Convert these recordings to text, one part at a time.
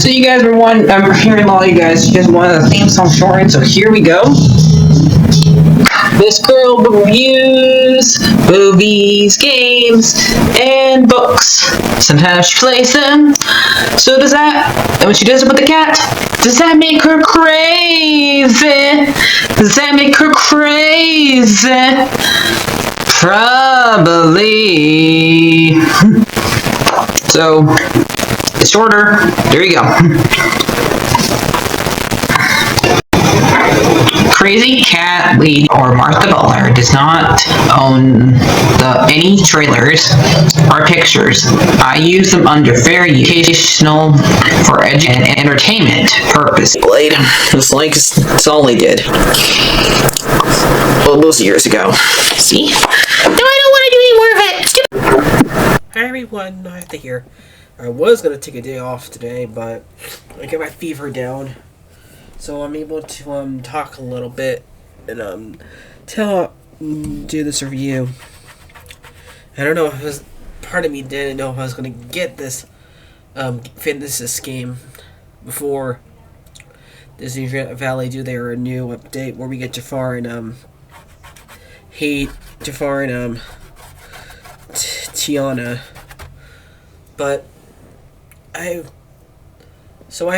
So you guys were one. I'm hearing a lot of you guys wanted a theme song short, so here we go. This girl reviews movies, games, and books. Sometimes she plays them. So does that, and when she does it with the cat, does that make her crazy? Does that make her crazy? Probably. So, it's shorter. There you go. Crazy Cat Lady or Martha Butler does not own any trailers or pictures. I use them under fair educational for and entertainment purpose. Blade. It's like it's all they did. Well, those years ago. See? No, I don't want to do any more of it. Hi everyone, Arthur here. I was going to take a day off today, but I got my fever down. So I'm able to talk a little bit and do this review. I don't know if it was, part of me didn't know if I was going to get this finish this game before Disney Valley do their new update where we get Jafar and Tiana. But I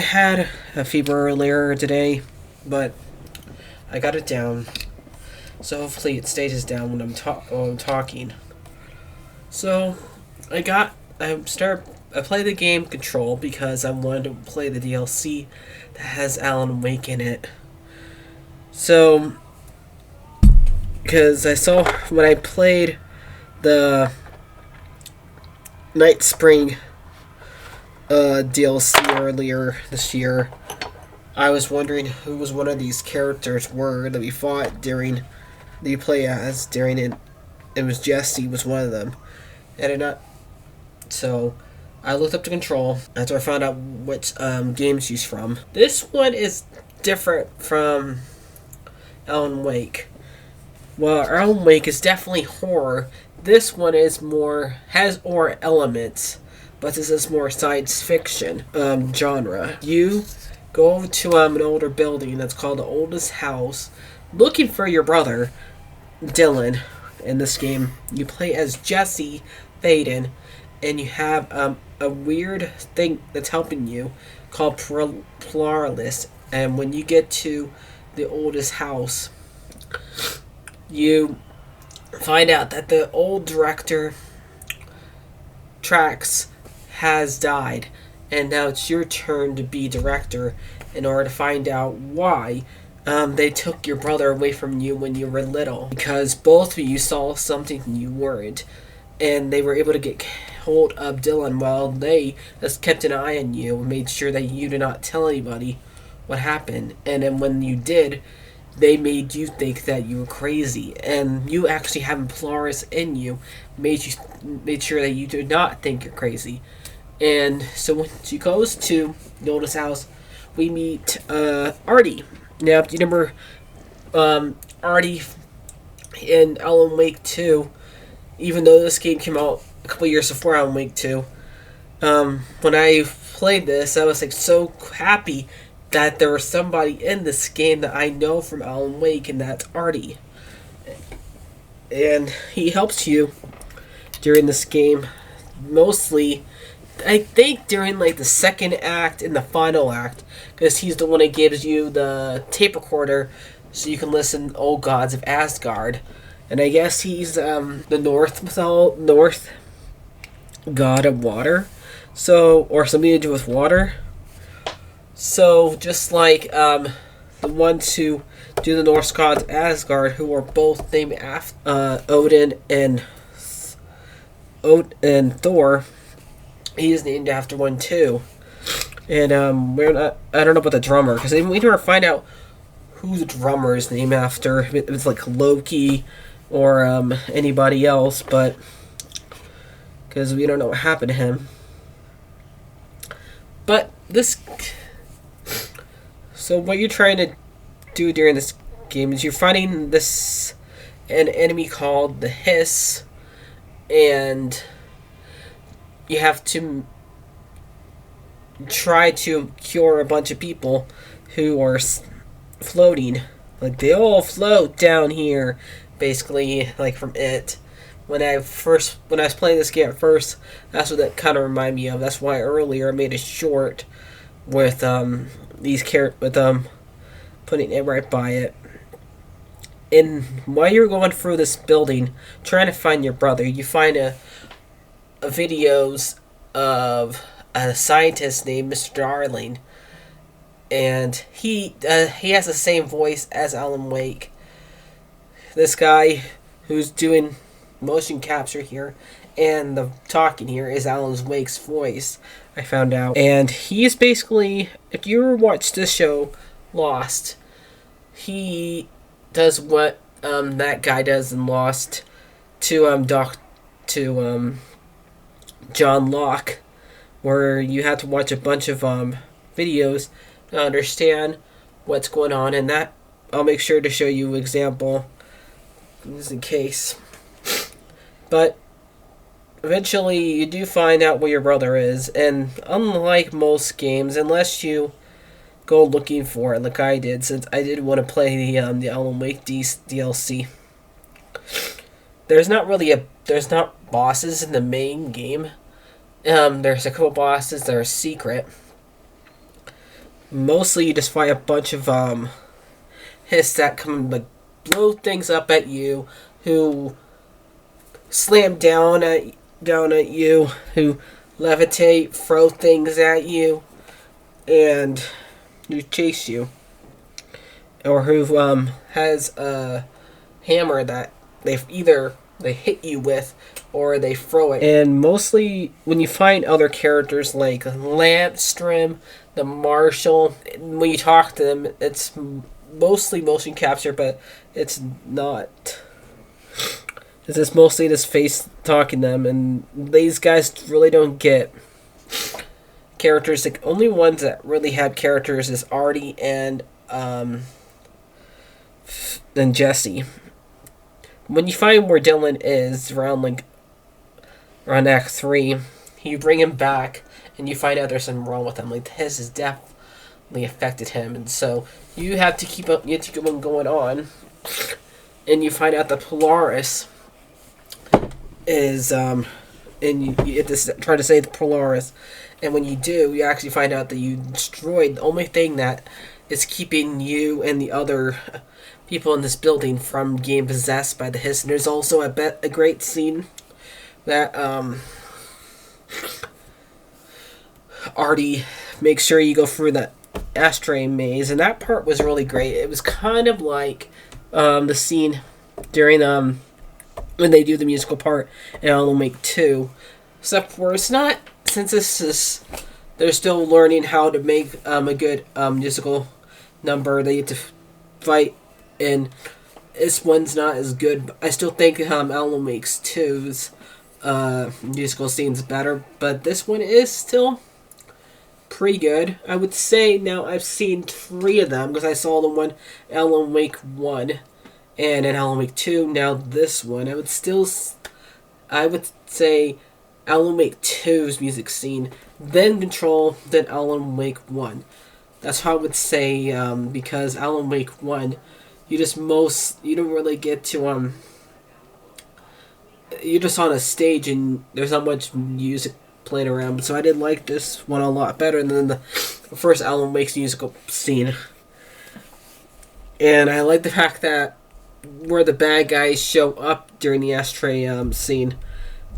had a fever earlier today, but I got it down. So hopefully it stays down when I'm talking. So I played the game Control because I wanted to play the DLC that has Alan Wake in it. So because I saw when I played the Night Spring DLC earlier this year, I was wondering who was one of these characters were that we fought during the play as during it. It was Jesse was one of them, so I looked up the Control after I found out which game she's from. This one is different from Alan Wake. Well, Alan Wake is definitely horror. This one is has horror elements, but this is more science fiction genre. You go to an older building that's called the Oldest House, looking for your brother, Dylan. In this game, you play as Jesse Faden, and you have a weird thing that's helping you called Pluralist. And when you get to the Oldest House, you find out that the old director, Trax, has died, and now it's your turn to be director in order to find out why they took your brother away from you when you were little, because both of you saw something you weren't, and they were able to get hold of Dylan while they just kept an eye on you and made sure that you did not tell anybody what happened. And then when you did, they made you think that you were crazy, and you actually having Polaris in you made sure that you did not think you're crazy. And so when she goes to the Oldest House, we meet Artie. Now, do you remember Artie in Alan Wake 2? Even though this game came out a couple years before Alan Wake 2, when I played this, I was like so happy that there was somebody in this game that I know from Alan Wake, and that's Artie. And he helps you during this game, mostly, I think, during like the second act and the final act, because he's the one that gives you the tape recorder so you can listen to Old Gods of Asgard. And I guess he's the North god of water, or something to do with water. So, just like the ones who do the Norse gods Asgard, who are both named after Odin and Thor, he is named after one too. And I don't know about the drummer, because we never find out who the drummer is named after. If it's like Loki or anybody else, but because we don't know what happened to him. But this. So what you're trying to do during this game is you're fighting an enemy called the Hiss, and you have to try to cure a bunch of people who are floating. Like, they all float down here, basically, like from it. When I was playing this game at first, that's what that kind of reminded me of. That's why earlier I made a short with putting it right by it. And while you're going through this building, trying to find your brother, you find a videos of a scientist named Mr. Darling, and he has the same voice as Alan Wake. This guy who's doing motion capture here and the talking here is Alan Wake's voice, I found out. And he's basically, if you ever watched this show, Lost, he does what that guy does in Lost to John Locke, where you have to watch a bunch of videos to understand what's going on, and that I'll make sure to show you an example just in case. But eventually you do find out where your brother is, and unlike most games, unless you go looking for it like I did, since I did want to play the Alan Wake DLC, there's not bosses in the main game. There's a couple bosses that are secret. Mostly you just fight a bunch of hiss that come like blow things up at you, who slam down at you, who levitate, throw things at you, and who chase you, or who has a hammer that they hit you with, or they throw it. And mostly when you find other characters like Landstrom, the Marshal, when you talk to them, it's mostly motion capture, but it's not. It's just mostly this face talking to them, and these guys really don't get characters. The only ones that really have characters is Artie and Jesse. When you find where Dylan is around Act 3, you bring him back, and you find out there's something wrong with him. Like, his has definitely affected him, and so you have to keep on going on, and you find out that Polaris is and you have to try to save the Polaris, and when you do, you actually find out that you destroyed the only thing that is keeping you and the other people in this building from getting possessed by the hiss. And there's also a great scene that Artie makes sure you go through that ashtray maze, and that part was really great. It was kind of like the scene during when they do the musical part in Alan Wake 2, except for it's not, since they're still learning how to make a good musical number. They get to fight, and this one's not as good. I still think Alan Wake 2's musical scene's better, but this one is still pretty good, I would say. Now, I've seen 3 of them, because I saw the one Alan Wake 1 and in Alan Wake 2. Now this one, I would say Alan Wake 2's music scene, then Control, then Alan Wake 1. That's how I would say, because Alan Wake 1, you don't really get to, you're just on a stage and there's not much music playing around. So I did like this one a lot better than the first Alan Wake's musical scene. And I like the fact that where the bad guys show up during the ashtray scene,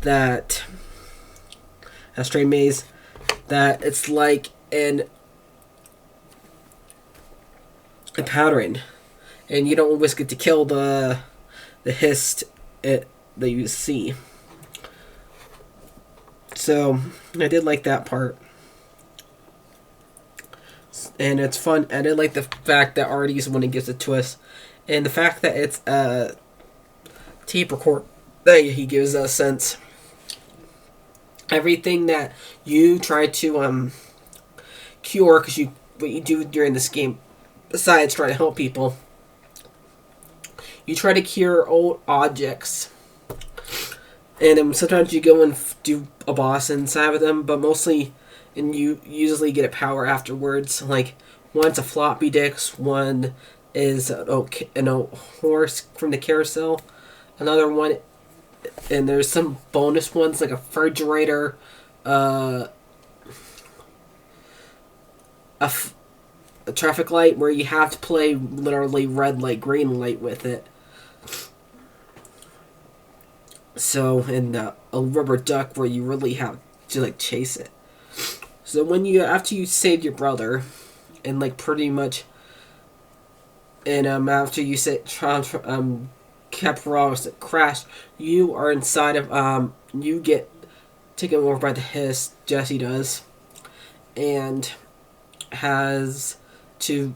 that ashtray maze, that it's like a pattern, and you don't always get to kill the hiss that you see. So I did like that part, and it's fun. I did like the fact that Artie's one that gives a twist, and the fact that it's a tape record that he gives us, since everything that you try to cure, because what you do during this game, besides trying to help people, you try to cure old objects. And then sometimes you go and do a boss inside of them, but mostly and you usually get a power afterwards. Like, one's a floppy disk, one is a horse from the carousel, another one, and there's some bonus ones like a refrigerator, a traffic light where you have to play literally red light, green light with it. So, and a rubber duck where you really have to like chase it. So after you saved your brother, and like pretty much, and after you Kapross crashed, you are inside of you get taken over by the Hiss. Jesse does, and has to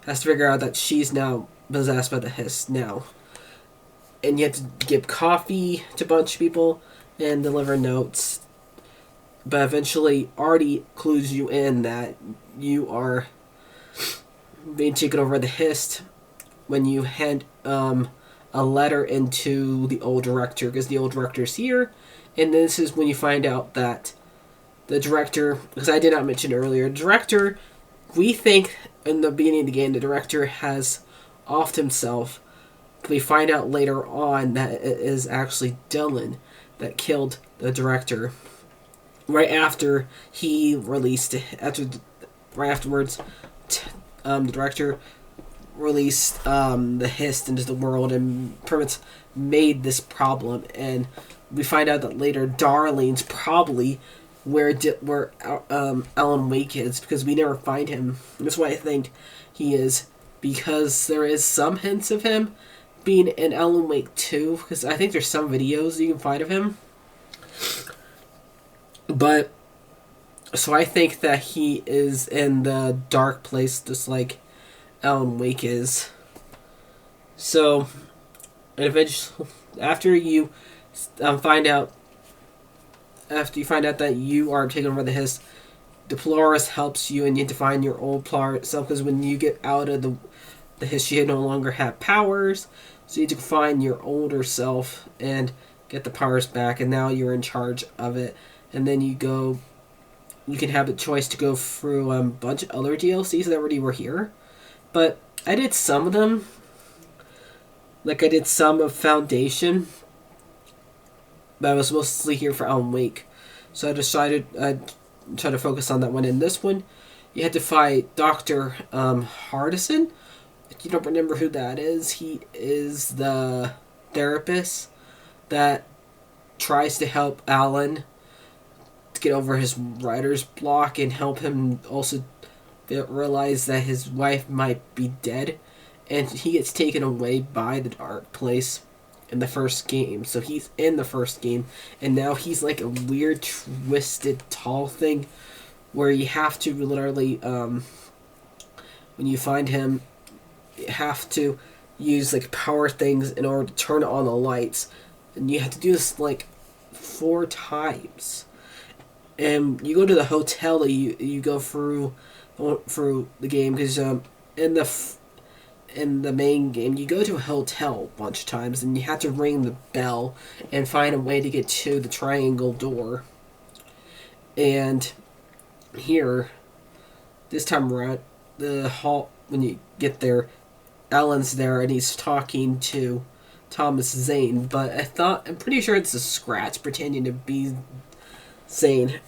figure out that she's now possessed by the Hiss now. And you have to give coffee to a bunch of people and deliver notes. But eventually, Artie clues you in that you are being taken over by the Hiss when you hand a letter into the old director, because the old director's here. And this is when you find out that the director, because I did not mention earlier, director, we think in the beginning of the game, the director has offed himself. We find out later on that it is actually Dylan that killed the director. Right after he released, right afterwards, the director released the Hiss into the world and pretty much made this problem. And we find out that later Darlene's probably where Alan Wake is, because we never find him. That's why I think he is, because there is some hints of him being in Alan Wake 2, because I think there's some videos you can find of him. But, so I think that he is in the dark place just like Alan Wake is. So, and eventually, after you find out that you are taken over by the Hiss, Deploris helps you, and you have to find your old self, because when you get out of the Hiss, you no longer have powers. So you need to find your older self and get the powers back, and now you're in charge of it. And then you can have a choice to go through a bunch of other DLCs that already were here. But I did some of them. Like I did some of Foundation, but I was mostly here for Alan Wake. So I decided I'd try to focus on that one. In this one, you had to fight Dr. Hardison. If you don't remember who that is, he is the therapist that tries to help Alan to get over his writer's block and help him also realize that his wife might be dead. And he gets taken away by the Dark Place in the first game. So he's in the first game, and now he's like a weird, twisted, tall thing where you have to literally, when you find him, you have to use like power things in order to turn on the lights, and you have to do this like 4 times. And you go to the hotel that you go through the game, because in the main game you go to a hotel a bunch of times, and you have to ring the bell and find a way to get to the triangle door. And here, this time around, the hall, when you get there, Alan's there and he's talking to Thomas Zane, but I'm pretty sure it's a Scratch pretending to be Zane,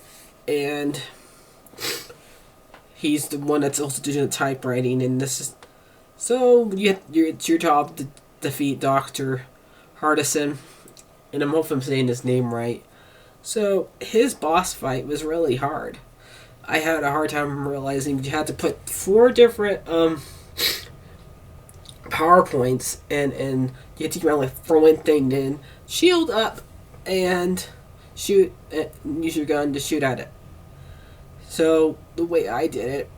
and he's the one that's also doing the typewriting. And this is so it's your job to defeat Dr. Hardison, and I'm hoping I'm saying his name right. So his boss fight was really hard. I had a hard time realizing you had to put 4 different PowerPoints, and you had to keep on like throwing things in, shield up, and use your gun to shoot at it. So the way I did it,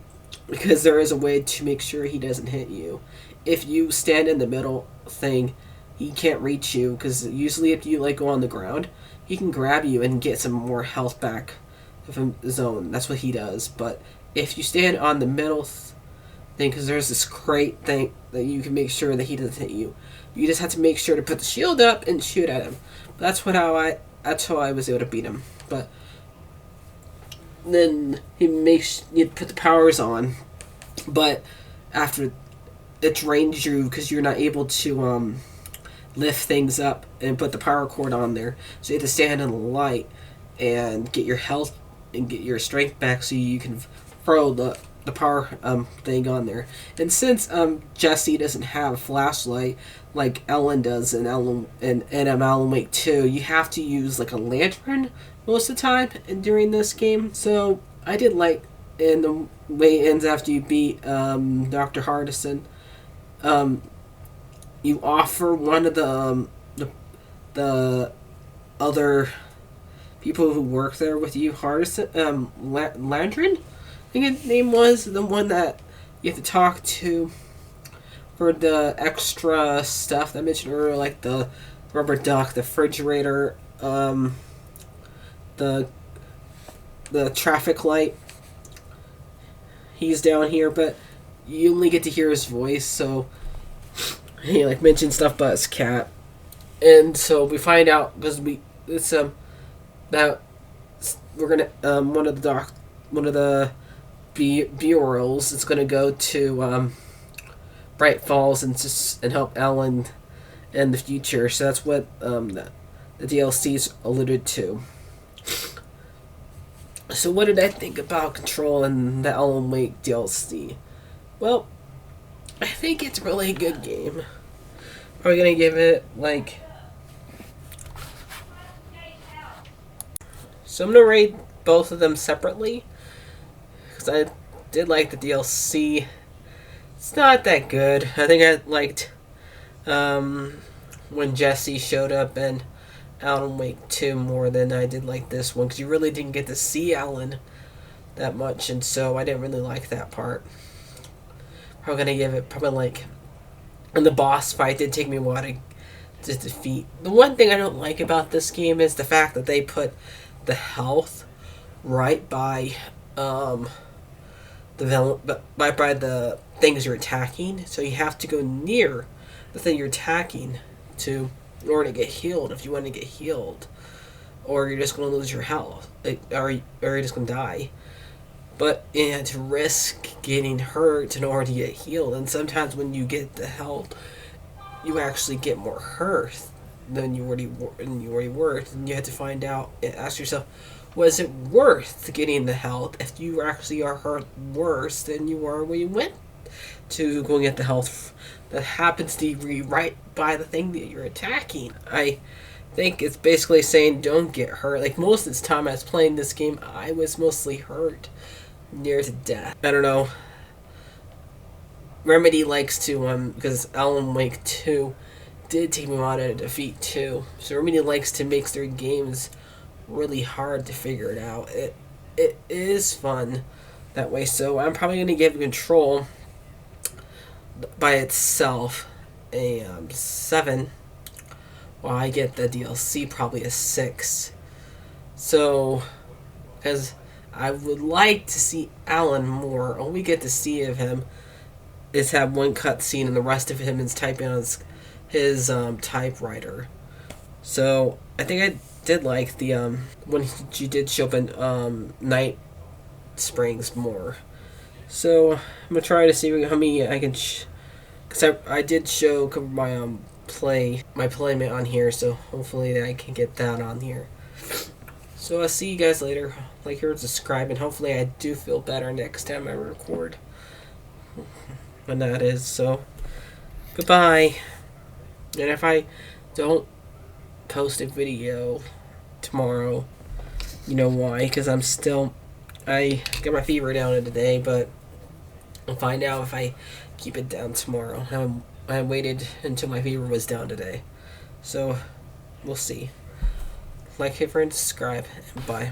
because there is a way to make sure he doesn't hit you. If you stand in the middle thing, he can't reach you, because usually if you like go on the ground, he can grab you and get some more health back from the zone. That's what he does. But if you stand on the middle thing, because there's this crate thing that you can make sure that he doesn't hit you, you just have to make sure to put the shield up and shoot at him. That's how I was able to beat him. But then he makes you put the powers on, but after it drains you because you're not able to lift things up and put the power cord on there. So you have to stand in the light and get your health and get your strength back so you can throw the power thing on there. And since Jesse doesn't have a flashlight like Ellen does in Alan Wake 2, you have to use like a lantern most of the time during this game. So I did like in the way it ends after you beat Dr. Hardison. You offer one of the other people who work there with you, Hardison, Landrin, I think his name was, the one that you have to talk to for the extra stuff that I mentioned earlier, like the rubber duck, the refrigerator, the traffic light. He's down here, but you only get to hear his voice, so he like mentioned stuff about his cat. And so we find out because that we're gonna one of the bureaus is gonna go to Bright Falls and help Ellen in the future. So that's what the DLC's alluded to. So what did I think about Control and the Alan Wake DLC? Well, I think it's really a good game. Probably gonna give it like. So I'm gonna rate both of them separately because I did like the DLC. It's not that good. I think I liked when Jesse showed up in Alan Wake 2 more than I did like this one because you really didn't get to see Alan that much, and so I didn't really like that part. Probably gonna give it probably like. And the boss fight did take me a while to defeat. The one thing I don't like about this game is the fact that they put the health right by the things you're attacking, so you have to go near the thing you're attacking in order to get healed. If you want to get healed, or you're just going to lose your health, or you're just going to die. But you have to risk getting hurt in order to get healed, and sometimes when you get the health, you actually get more hurt than you already were, and you have to find out and ask yourself, was it worth getting the health if you actually are hurt worse than you were when you went to go get the health that happens to be right by the thing that you're attacking? I think it's basically saying don't get hurt. Like most of the time I was playing this game, I was mostly hurt near to death. I don't know. Remedy likes to because Alan Wake 2 did take me a while to defeat too. So Remedy likes to make their games really hard to figure it out. It is fun that way. So I'm probably gonna give Control by itself a 7. While I get the DLC probably a 6. So because I would like to see Alan more. All we get to see of him is have one cutscene, and the rest of him is typing on his typewriter. So I think I did like the when she did show up in Night Springs more. So I'm gonna try to see how many I can, because I did show my playmate on here. So hopefully I can get that on here. So I'll see you guys later. Like, or subscribe, and hopefully I do feel better next time I record. When that is, so goodbye. And if I don't post a video tomorrow, you know why? Because I got my fever down today, but I'll find out if I keep it down tomorrow. I waited until my fever was down today, so we'll see. Like, hit, and subscribe, and bye.